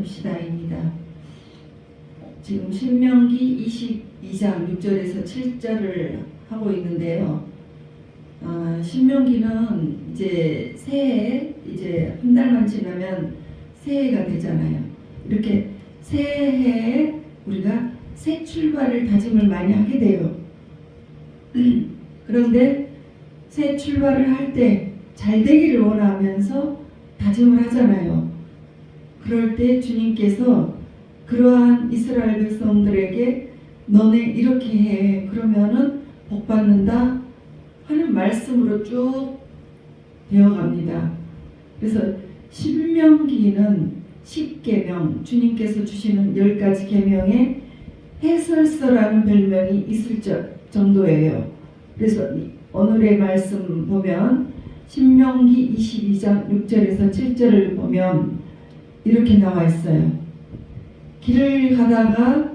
합시다입니다. 지금 신명기 22장 6절에서 7절을 하고 있는데요. 신명기는 이제 새해, 이제 한 달만 지나면 새해가 되잖아요. 이렇게 새해에 우리가 새 출발을 다짐을 많이 하게 돼요. 그런데 새 출발을 할 때 잘 되기를 원하면서 다짐을 하잖아요. 그럴 때 주님께서 그러한 이스라엘 백성들에게 너네 이렇게 해, 그러면은 복 받는다 하는 말씀으로 쭉 되어갑니다. 그래서 신명기는 10계명, 주님께서 주시는 10가지 계명의 해설서라는 별명이 있을 정도예요. 그래서 오늘의 말씀 보면 신명기 22장 6절에서 7절을 보면 이렇게 나와 있어요. 길을 가다가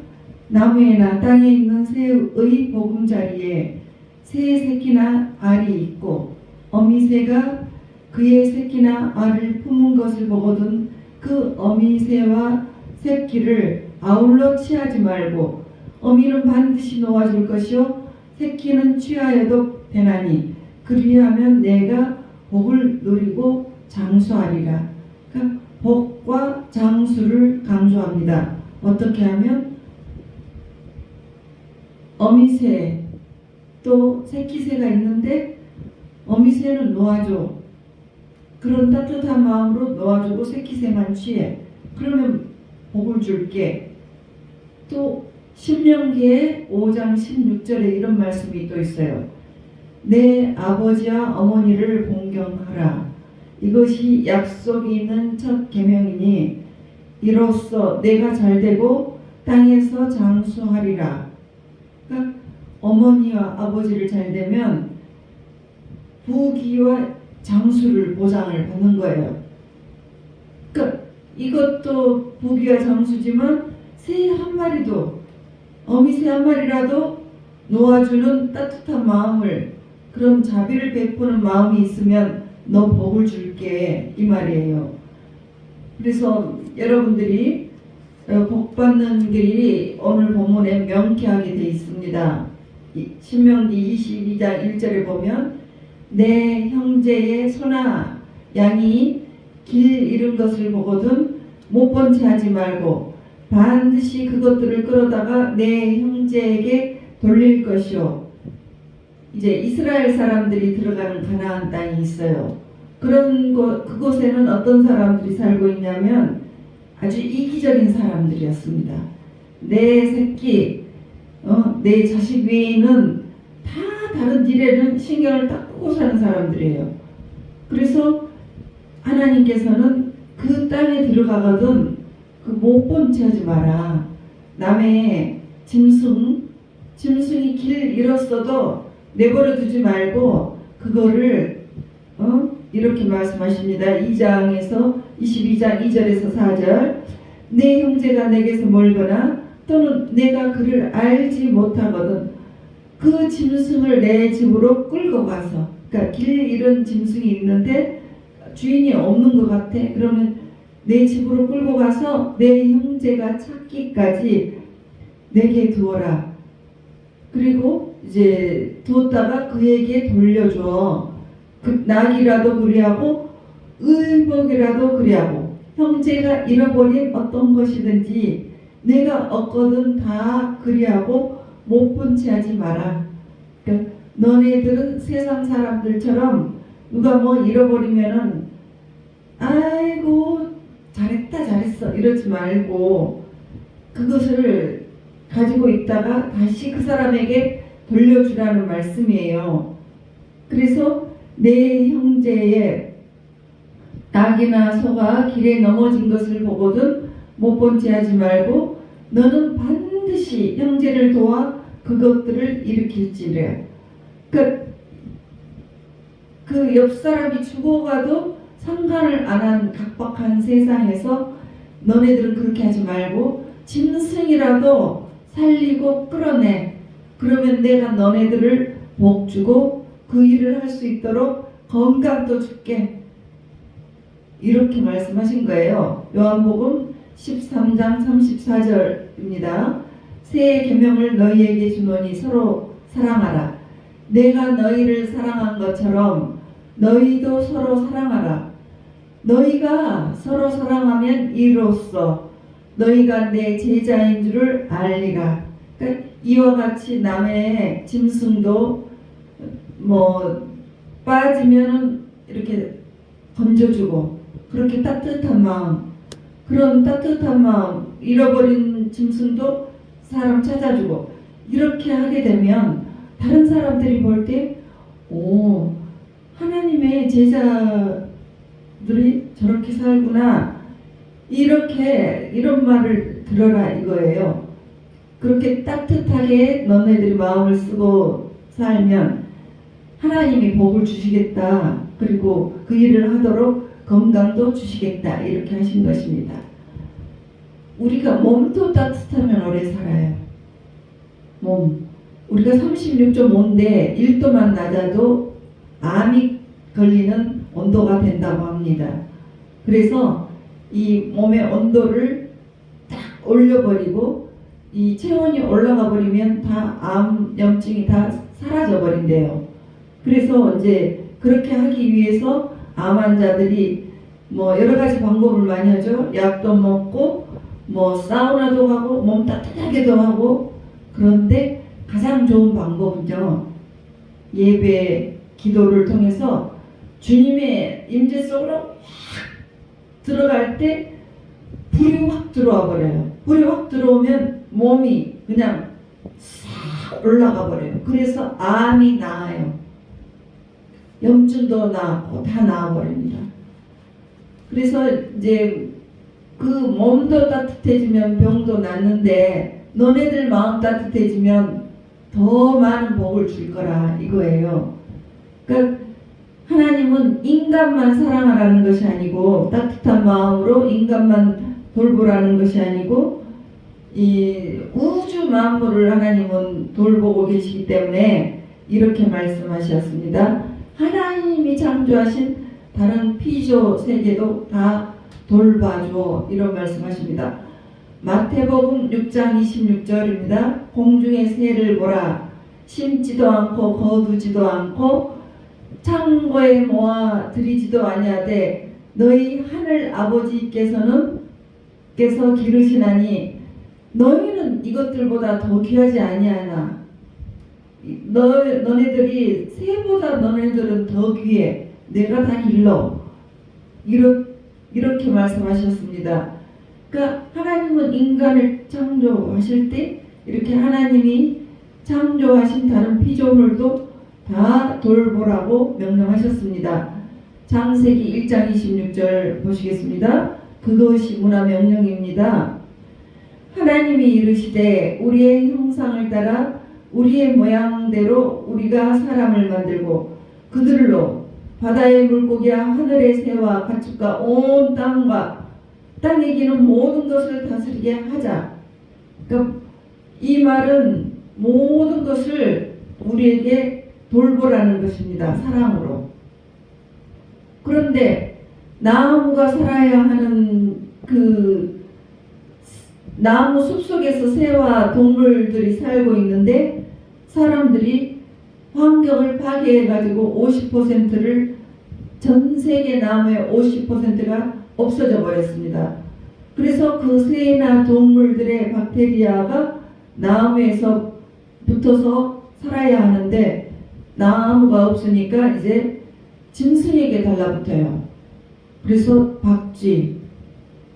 나무에나 땅에 있는 새의 보금자리에 새의 새끼나 알이 있고 어미새가 그의 새끼나 알을 품은 것을 보거든 그 어미새와 새끼를 아울러 취하지 말고 어미는 반드시 놓아줄 것이요 새끼는 취하여도 되나니 그리하면 내가 복을 누리고 장수하리라. 그러니까 복과 장수를 강조합니다. 어떻게 하면 어미새 또 새끼새가 있는데 어미새는 놓아줘. 그런 따뜻한 마음으로 놓아주고 새끼새만 취해. 그러면 복을 줄게. 또 신명기의 5장 16절에 이런 말씀이 또 있어요. 내 아버지와 어머니를 공경하라. 이것이 약속이 있는 첫 계명이니 이로써 내가 잘되고 땅에서 장수하리라. 그러니까 어머니와 아버지를 잘되면 부귀와 장수를 보장을 받는 거예요. 그러니까 이것도 부귀와 장수지만 새 한 마리도, 어미새 한 마리라도 놓아주는 따뜻한 마음을, 그런 자비를 베푸는 마음이 있으면 너 복을 줄게, 이 말이에요. 그래서 여러분들이 복 받는 길이 오늘 본문에 명쾌하게 되어 있습니다. 신명기 22장 1절에 보면 내 형제의 소나 양이 길 잃은 것을 보거든 못 본 채 하지 말고 반드시 그것들을 끌어다가 내 형제에게 돌릴 것이요. 이제 이스라엘 사람들이 들어가는 가나안 땅이 있어요. 그곳에는 어떤 사람들이 살고 있냐면 아주 이기적인 사람들이었습니다. 내 새끼, 내 자식 외에는 다 다른 일에는 신경을 딱 끄고 사는 사람들이에요. 그래서 하나님께서는 그 땅에 들어가거든 그 못 본 채 하지 마라. 남의 짐승이 길 잃었어도 내버려 두지 말고 그거를 이렇게 말씀하십니다. 2장에서 22장 2절에서 4절 내 형제가 내게서 멀거나 또는 내가 그를 알지 못하거든 그 짐승을 내 집으로 끌고 가서, 그러니까 길 잃은 짐승이 있는데 주인이 없는 것 같아. 그러면 내 집으로 끌고 가서 내 형제가 찾기까지 내게 두어라. 그리고 이제 두었다가 그에게 돌려줘. 그 낙이라도 그리하고 의복이라도 그리하고 형제가 잃어버린 어떤 것이든지 내가 얻거든 다 그리하고 못 본 채 하지 마라. 그러니까 너네들은 세상 사람들처럼 누가 뭐 잃어버리면은 아이고 잘했어 이러지 말고 그것을 가지고 있다가 다시 그 사람에게 돌려주라는 말씀이에요. 그래서 내 형제의 낙이나 소가 길에 넘어진 것을 보거든 못 본 채 하지 말고 너는 반드시 형제를 도와 그것들을 일으킬지래. 그 옆 사람이 죽어가도 상관을 안 한 각박한 세상에서 너네들은 그렇게 하지 말고 짐승이라도 살리고 끌어내. 그러면 내가 너네들을 복 주고 그 일을 할 수 있도록 건강도 줄게. 이렇게 말씀하신 거예요. 요한복음 13장 34절입니다. 새 계명을 너희에게 주노니 서로 사랑하라. 내가 너희를 사랑한 것처럼 너희도 서로 사랑하라. 너희가 서로 사랑하면 이로써 너희가 내 제자인 줄을 알리라. 그러니까 이와 같이 남의 짐승도 빠지면은 이렇게 건져주고, 그렇게 따뜻한 마음, 그런 따뜻한 마음, 잃어버린 짐승도 사람 찾아주고, 이렇게 하게 되면 다른 사람들이 볼 때, 오, 하나님의 제자들이 저렇게 살구나, 이런 말을 들어라 이거예요. 그렇게 따뜻하게 너네들이 마음을 쓰고 살면 하나님이 복을 주시겠다. 그리고 그 일을 하도록 건강도 주시겠다. 이렇게 하신 것입니다. 우리가 몸도 따뜻하면 오래 살아요. 우리가 36.5인데 1도만 낮아도 암이 걸리는 온도가 된다고 합니다. 그래서 이 몸의 온도를 딱 올려버리고 이 체온이 올라가 버리면 다 암염증이 다 사라져 버린대요. 그래서 이제 그렇게 하기 위해서 암 환자들이 여러 가지 방법을 많이 하죠. 약도 먹고 사우나도 가고 몸 따뜻하게도 하고. 그런데 가장 좋은 방법은요, 예배 기도를 통해서 주님의 임재 속으로 확 들어갈 때 불이 확 들어와 버려요. 불이 확 들어오면 몸이 그냥 싹 올라가 버려요. 그래서 암이 나아요. 염증도 나고 다 나아버립니다. 그래서 이제 그 몸도 따뜻해지면 병도 낫는데, 너네들 마음 따뜻해지면 더 많은 복을 줄 거라 이거예요. 그러니까 하나님은 인간만 사랑하라는 것이 아니고, 따뜻한 마음으로 인간만 돌보라는 것이 아니고, 이 우주 만물을 하나님은 돌보고 계시기 때문에 이렇게 말씀하셨습니다. 하나님이 창조하신 다른 피조 세계도 다 돌봐줘, 이런 말씀하십니다. 마태복음 6장 26절입니다. 공중의 새를 보라. 심지도 않고 거두지도 않고 창고에 모아 들이지도 아니하되 너희 하늘 아버지께서 기르시나니 너희는 이것들보다 더 귀하지 아니하나. 너네들이 새보다 너네들은 더 귀해. 내가 다 길러. 이렇게 말씀하셨습니다. 그러니까 하나님은 인간을 창조하실 때 이렇게 하나님이 창조하신 다른 피조물도 다 돌보라고 명령하셨습니다. 창세기 1장 26절 보시겠습니다. 그것이 문화 명령입니다. 하나님이 이르시되 우리의 형상을 따라 우리의 모양대로 우리가 사람을 만들고 그들로 바다의 물고기와 하늘의 새와 가축과 온 땅과 땅에 기는 모든 것을 다스리게 하자. 그러니까 이 말은 모든 것을 우리에게 돌보라는 것입니다. 사랑으로. 그런데 나무가 살아야 하는 그 나무 숲속에서 새와 동물들이 살고 있는데, 사람들이 환경을 파괴해가지고 50%를, 전 세계 나무의 50%가 없어져 버렸습니다. 그래서 그 새나 동물들의 박테리아가 나무에서 붙어서 살아야 하는데, 나무가 없으니까 이제 짐승에게 달라붙어요. 그래서 박쥐,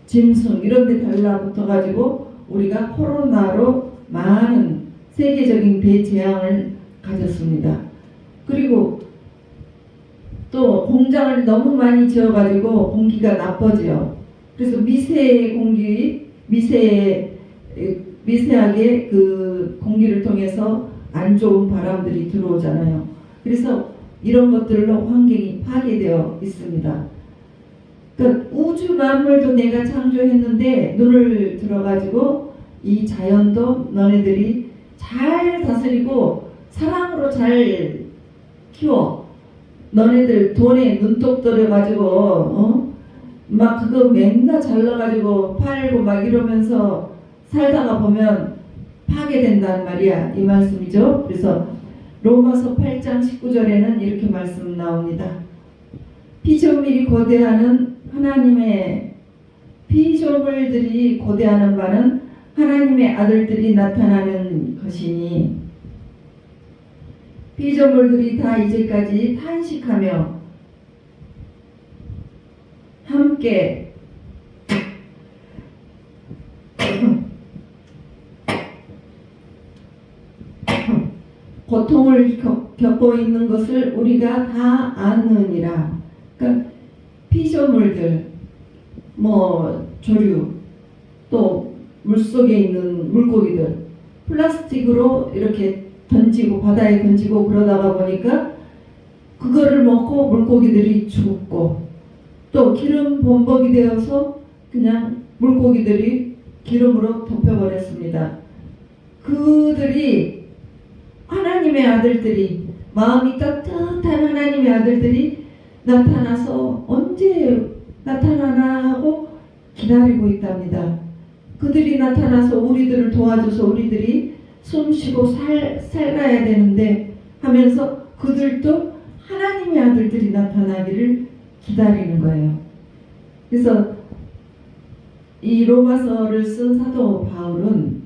짐승 이런 데 달라붙어가지고 우리가 코로나로 많은 세계적인 대재앙을 가졌습니다. 그리고 또 공장을 너무 많이 지어가지고 공기가 나빠져요. 그래서 미세하게 그 공기를 통해서 안 좋은 바람들이 들어오잖아요. 그래서 이런 것들로 환경이 파괴되어 있습니다. 그러니까 우주 만물도 내가 창조했는데 눈을 들어가지고 이 자연도 너네들이 잘 다스리고 사랑으로 잘 키워. 너네들 돈에 눈독 들여가지고 막 그거 맨날 잘라가지고 팔고 막 이러면서 살다가 보면 파괴된단 말이야. 이 말씀이죠. 그래서 로마서 8장 19절에는 이렇게 말씀 나옵니다. 피조물이 고대하는 하나님의 피조물들이 고대하는 바는 하나님의 아들들이 나타나는 것이니 피조물들이 다 이제까지 탄식하며 함께 고통을 겪고 있는 것을 우리가 다 아느니라. 그러니까 피조물들, 조류, 또 물속에 있는 물고기들 플라스틱으로 이렇게 던지고 바다에 던지고 그러다가 보니까 그거를 먹고 물고기들이 죽고 또 기름 범벅이 되어서 그냥 물고기들이 기름으로 덮여버렸습니다. 그들이 하나님의 아들들이 마음이 따뜻한 하나님의 아들들이 나타나서 언제 나타나나 하고 기다리고 있답니다. 그들이 나타나서 우리들을 도와줘서 우리들이 숨쉬고 살아야 되는데 하면서 그들도 하나님의 아들들이 나타나기를 기다리는 거예요. 그래서 이 로마서를 쓴 사도 바울은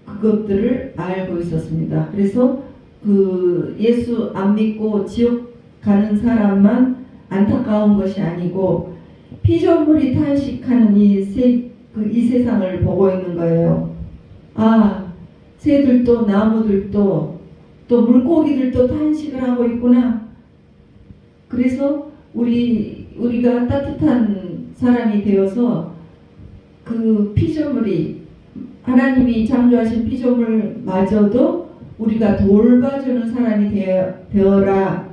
그것들을 알고 있었습니다. 그래서 그 예수 안 믿고 지옥 가는 사람만 안타까운 것이 아니고 피조물이 탄식하는 이 세상을 보고 있는 거예요. 아, 새들도 나무들도 또 물고기들도 탄식을 하고 있구나. 그래서 우리가 따뜻한 사람이 되어서 그 피조물이 하나님이 창조하신 피조물마저도 우리가 돌봐주는 사람이 되어라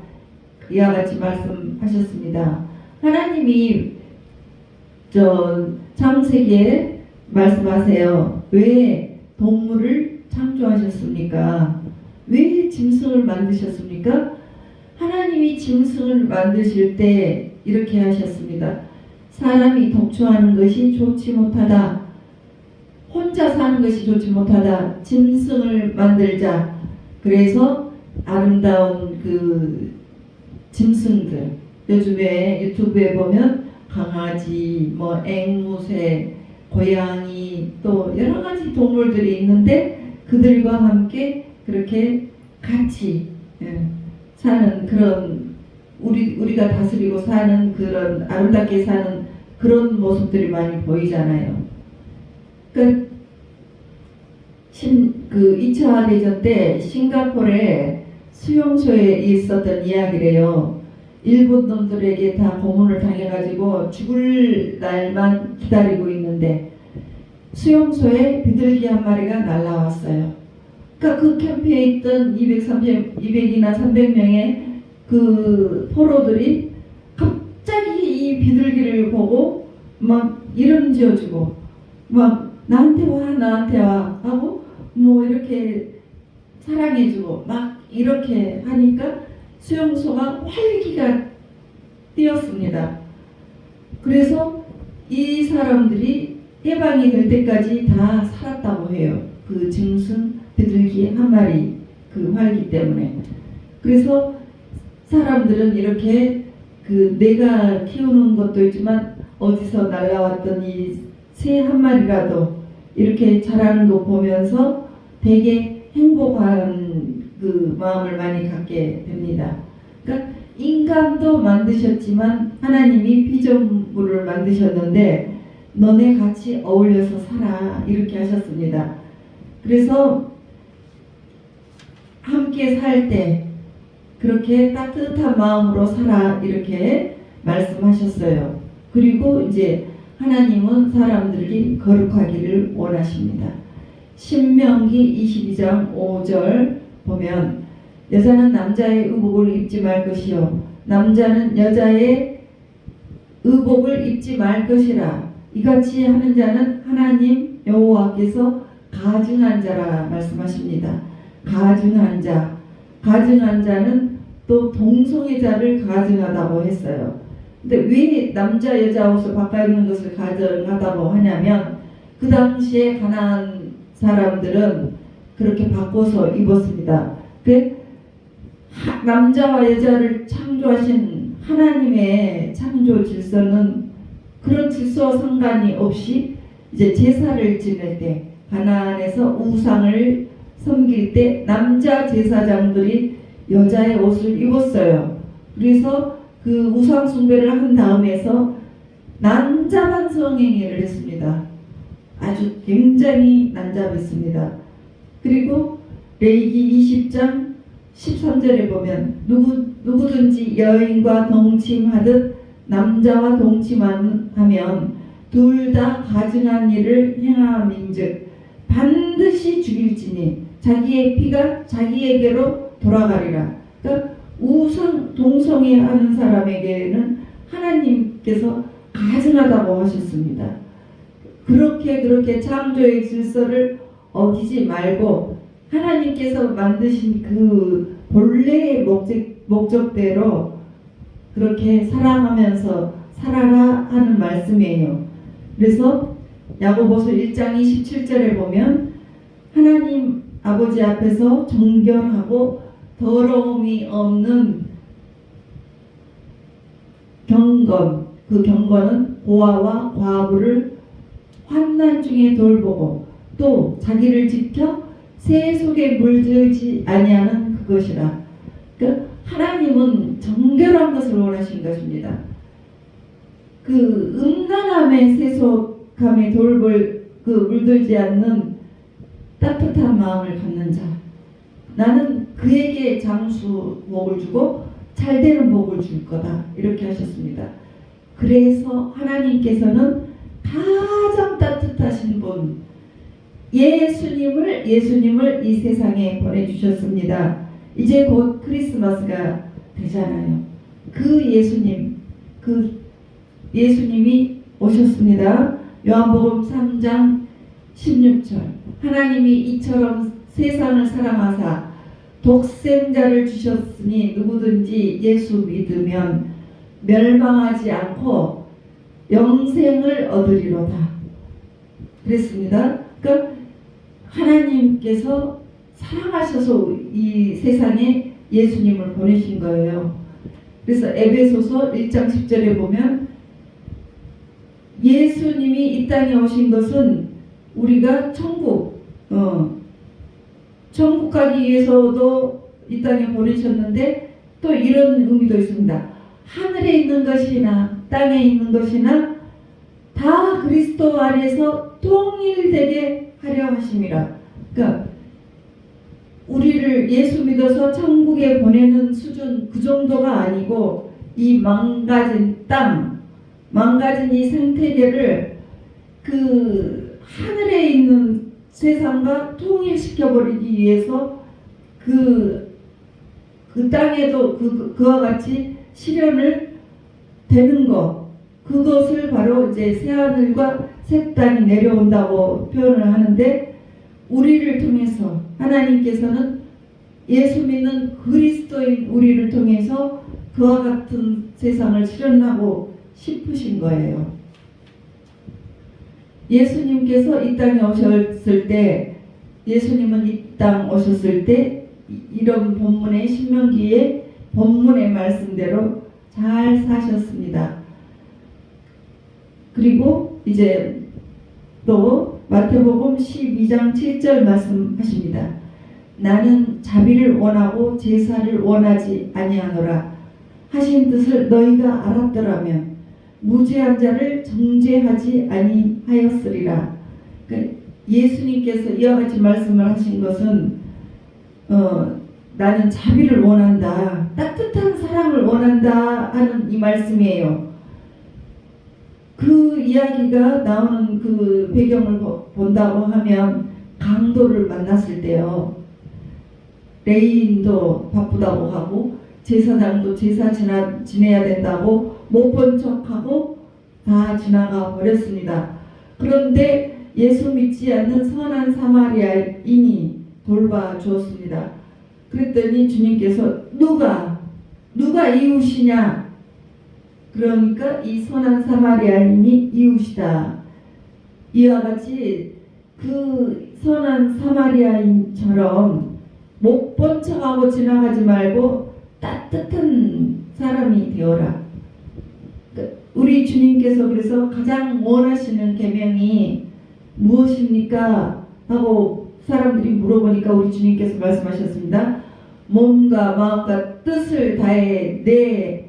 이와 같이 말씀하셨습니다. 하나님이 창세기에 말씀하세요. 왜 동물을 창조하셨습니까? 왜 짐승을 만드셨습니까? 하나님이 짐승을 만드실 때 이렇게 하셨습니다. 사람이 독초하는 것이 좋지 못하다. 혼자 사는 것이 좋지 못하다. 짐승을 만들자. 그래서 아름다운 그 짐승들, 요즘에 유튜브에 보면 강아지, 앵무새, 고양이 또 여러 가지 동물들이 있는데 그들과 함께 그렇게 같이 사는 그런 우리가 다스리고 사는 그런 아름답게 사는 그런 모습들이 많이 보이잖아요. 그 2차 대전 때 싱가포르의 수용소에 있었던 이야기래요. 일본 놈들에게 다 고문을 당해가지고 죽을 날만 기다리고 있는데 수용소에 비둘기 한 마리가 날라왔어요. 그러니까 그 캠프에 있던 200이나 300명의 그 포로들이 갑자기 이 비둘기를 보고 막 이름 지어주고 막 나한테 와 하고 이렇게 사랑해주고 막 이렇게 하니까 수용소가 활기가 뛰었습니다. 그래서 이 사람들이 해방이 될 때까지 다 살았다고 해요. 그 짐승 비둘기 한 마리 그 활기 때문에. 그래서 사람들은 이렇게 내가 키우는 것도 있지만 어디서 날라왔던 이 새 한 마리라도 이렇게 자라는 거 보면서 되게 행복한 그 마음을 많이 갖게 됩니다. 그러니까 인간도 만드셨지만 하나님이 피조물을 만드셨는데 너네 같이 어울려서 살아 이렇게 하셨습니다. 그래서 함께 살 때 그렇게 따뜻한 마음으로 살아 이렇게 말씀하셨어요. 그리고 이제 하나님은 사람들이 거룩하기를 원하십니다. 신명기 22장 5절 보면 여자는 남자의 의복을 입지 말 것이요 남자는 여자의 의복을 입지 말 것이라. 이같이 하는 자는 하나님 여호와께서 가증한 자라 말씀하십니다. 가증한 자는 또 동성애자를 가증하다고 했어요. 근데 왜 남자 여자 옷을 바꿔 입는 것을 가정하다고 하냐면 그 당시에 가나안 사람들은 그렇게 바꿔서 입었습니다. 남자와 여자를 창조하신 하나님의 창조 질서는 그런 질서와 상관이 없이 이제 제사를 지낼 때 가나안에서 우상을 섬길 때 남자 제사장들이 여자의 옷을 입었어요. 그래서 그 우상 숭배를 한 다음에서 난잡한 성행위를 했습니다. 아주 굉장히 난잡했습니다. 그리고 레위기 20장 13절에 보면 누구든지 여인과 동침하듯 남자와 동침하면 둘 다 가증한 일을 행함인즉 반드시 죽일지니 자기의 피가 자기에게로 돌아가리라. 그러니까 우상 동성애하는 사람에게는 하나님께서 가증하다고 하셨습니다. 그렇게 창조의 질서를 어기지 말고 하나님께서 만드신 그 본래의 목적대로 그렇게 사랑하면서 살아라 하는 말씀이에요. 그래서 야고보서 1장 27절에 보면 하나님 아버지 앞에서 정결하고 더러움이 없는 경건, 그 경건은 고아와 과부를 환난 중에 돌보고 또 자기를 지켜 새 속에 물들지 아니하는 그것이라. 그러니까 하나님은 정결한 것을 원하신 것입니다. 그 음란함의 세속함에 돌볼 그 물들지 않는 따뜻한 마음을 갖는 자, 나는 그에게 장수 복을 주고 잘되는 복을 줄 거다, 이렇게 하셨습니다. 그래서 하나님께서는 가장 따뜻하신 분 예수님을 이 세상에 보내주셨습니다. 이제 곧 크리스마스가 되잖아요. 그 예수님이 오셨습니다. 요한복음 3장 16절 하나님이 이처럼 세상을 사랑하사 독생자를 주셨으니 누구든지 예수 믿으면 멸망하지 않고 영생을 얻으리로다 그랬습니다. 그러니까 하나님께서 사랑하셔서 이 세상에 예수님을 보내신 거예요. 그래서 에베소서 1장 10절에 보면 예수님이 이 땅에 오신 것은 우리가 천국 가기 위해서도 이 땅에 보내셨는데 또 이런 의미도 있습니다. 하늘에 있는 것이나 땅에 있는 것이나 다 그리스도 안에서 통일되게 하려 하심이라. 그러니까 우리를 예수 믿어서 천국에 보내는 수준 그 정도가 아니고 이 망가진 땅, 망가진 이 생태계를 그 하늘에 있는 세상과 통일시켜버리기 위해서 그 땅에도 그와 같이 실현을 되는 것, 그것을 바로 이제 새하늘과 새 땅이 내려온다고 표현을 하는데, 우리를 통해서 하나님께서는 예수 믿는 그리스도인 우리를 통해서 그와 같은 세상을 실현하고 싶으신 거예요. 예수님께서 이 땅에 오셨을 때, 예수님은 이 땅 오셨을 때 이런 본문의 신명기의 본문의 말씀대로 잘 사셨습니다. 그리고 이제 또 마태복음 12장 7절 말씀하십니다. 나는 자비를 원하고 제사를 원하지 아니하노라 하신 뜻을 너희가 알았더라면 무죄한 자를 정죄하지 아니하였으리라. 그러니까 예수님께서 이와 같이 말씀을 하신 것은 나는 자비를 원한다, 따뜻한 사랑을 원한다 하는 이 말씀이에요. 그 이야기가 나오는 그 배경을 본다고 하면 강도를 만났을 때요, 레위인도 바쁘다고 하고 제사장도 제사 지내야 된다고 못 본 척하고 다 지나가 버렸습니다. 그런데 예수 믿지 않는 선한 사마리아인이 돌봐주었습니다. 그랬더니 주님께서 누가 이웃이냐, 그러니까 이 선한 사마리아인이 이웃이다. 이와 같이 그 선한 사마리아인처럼 못 본 척하고 지나가지 말고 따뜻한 사람이 되어라. 우리 주님께서 그래서 가장 원하시는 계명이 무엇입니까? 하고 사람들이 물어보니까 우리 주님께서 말씀하셨습니다. 몸과 마음과 뜻을 다해 내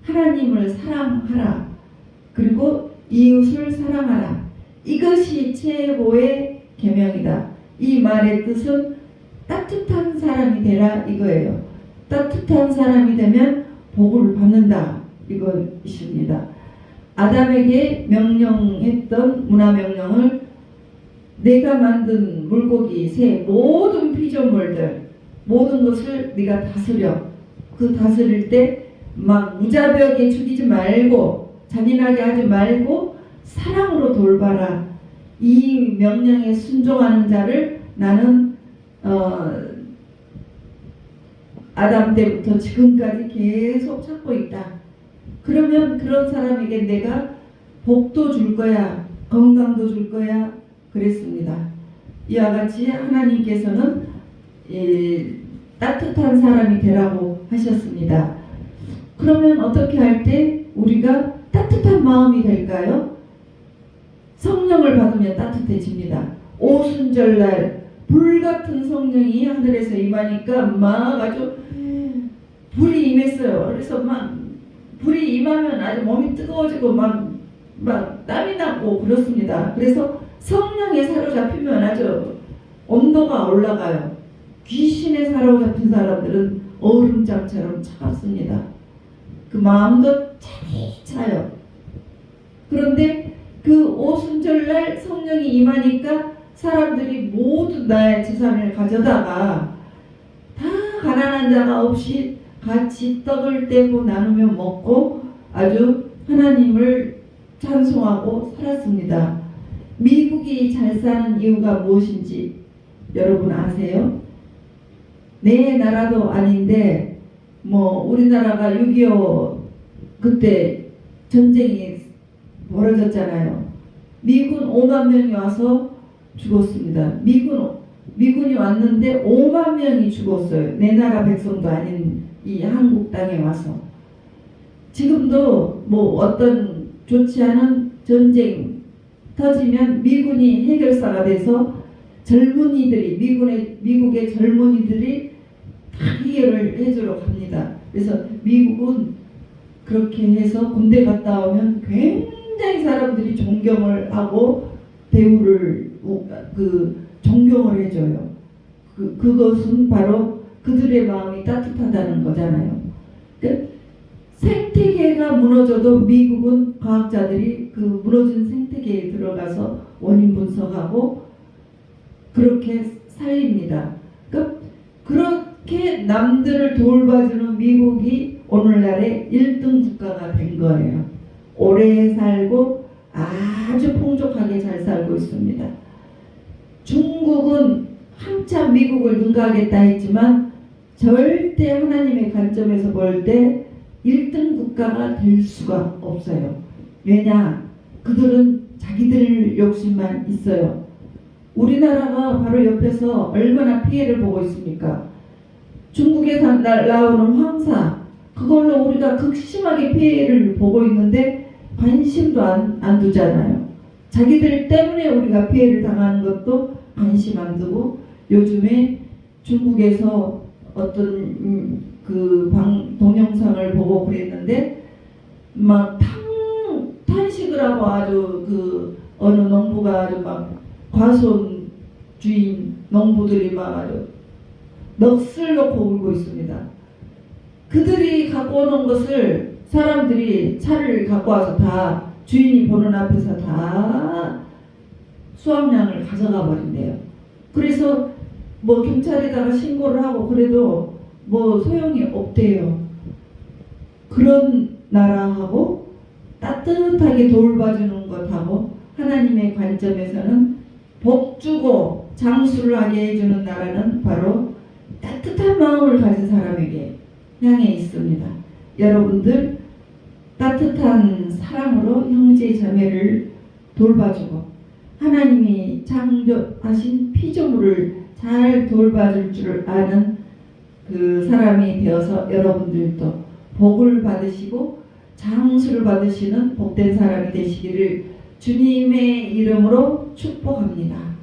하나님을 사랑하라. 그리고 이웃을 사랑하라. 이것이 최고의 계명이다. 이 말의 뜻은 따뜻한 사람이 되라 이거예요. 따뜻한 사람이 되면 복을 받는다 이것입니다. 아담에게 명령했던 문화명령을 내가 만든 물고기, 새, 모든 피조물들 모든 것을 네가 다스려. 그 다스릴 때 막 무자비하게 죽이지 말고 잔인하게 하지 말고 사랑으로 돌봐라. 이 명령에 순종하는 자를 나는 아담 때부터 지금까지 계속 찾고 있다. 그러면 그런 사람에게 내가 복도 줄 거야. 건강도 줄 거야. 그랬습니다. 이와 같이 하나님께서는 따뜻한 사람이 되라고 하셨습니다. 그러면 어떻게 할 때 우리가 따뜻한 마음이 될까요? 성령을 받으면 따뜻해집니다. 오순절날 불같은 성령이 하늘에서 임하니까 막 아주 불이 임했어요. 그래서 막 불이 임하면 아주 몸이 뜨거워지고 막 땀이 나고 그렇습니다. 그래서 성령에 사로잡히면 아주 온도가 올라가요. 귀신에 사로잡힌 사람들은 얼음장처럼 차갑습니다. 그 마음도 차요. 그런데 그 오순절날 성령이 임하니까 사람들이 모두 나의 재산을 가져다가 다 가난한 자가 없이 같이 떡을 떼고 나누며 먹고 아주 하나님을 찬송하고 살았습니다. 미국이 잘 사는 이유가 무엇인지 여러분 아세요? 내 나라도 아닌데 우리나라가 6.25 그때 전쟁이 벌어졌잖아요. 미군 5만 명이 와서 죽었습니다. 미군이 왔는데 5만 명이 죽었어요. 내 나라 백성도 아닌 이 한국 땅에 와서. 지금도 어떤 좋지 않은 전쟁 터지면 미군이 해결사가 돼서 젊은이들이 미국의 젊은이들이 다 해결을 해주러 갑니다. 그래서 미국은 그렇게 해서 군대 갔다 오면 굉장히 사람들이 존경을 하고 대우를 존경을 해줘요. 그것은 바로 그들의 마음이 따뜻하다는 거잖아요. 생태계가 무너져도 미국은 과학자들이 그 무너진 생태계에 들어가서 원인 분석하고 그렇게 살립니다. 그렇게 남들을 돌봐주는 미국이 오늘날의 1등 국가가 된 거예요. 오래 살고 아주 풍족하게 잘 살고 있습니다. 중국은 한참 미국을 능가하겠다 했지만 절대 하나님의 관점에서 볼 때 1등 국가가 될 수가 없어요. 왜냐? 그들은 자기들 욕심만 있어요. 우리나라가 바로 옆에서 얼마나 피해를 보고 있습니까? 중국에서 나오는 황사, 그걸로 우리가 극심하게 피해를 보고 있는데 관심도 안 두잖아요. 자기들 때문에 우리가 피해를 당하는 것도 관심 안 두고, 요즘에 중국에서 어떤 동영상을 보고 그랬는데 막 탄식을 하고 아주 어느 농부가 아주 막 과수원 주인 농부들이 막 아주 넋을 놓고 울고 있습니다. 그들이 갖고 오는 것을 사람들이 차를 갖고 와서 다 주인이 보는 앞에서 다 수확량을 가져가 버린대요. 그래서 경찰에다가 신고를 하고 그래도 소용이 없대요. 그런 나라하고 따뜻하게 돌봐주는 것하고 하나님의 관점에서는 복주고 장수를 하게 해주는 나라는 바로 따뜻한 마음을 가진 사람에게 향해 있습니다. 여러분들 따뜻한 사랑으로 형제 자매를 돌봐주고 하나님이 창조하신 피조물을 잘 돌봐줄 줄 아는 그 사람이 되어서 여러분들도 복을 받으시고 장수를 받으시는 복된 사람이 되시기를 주님의 이름으로 축복합니다.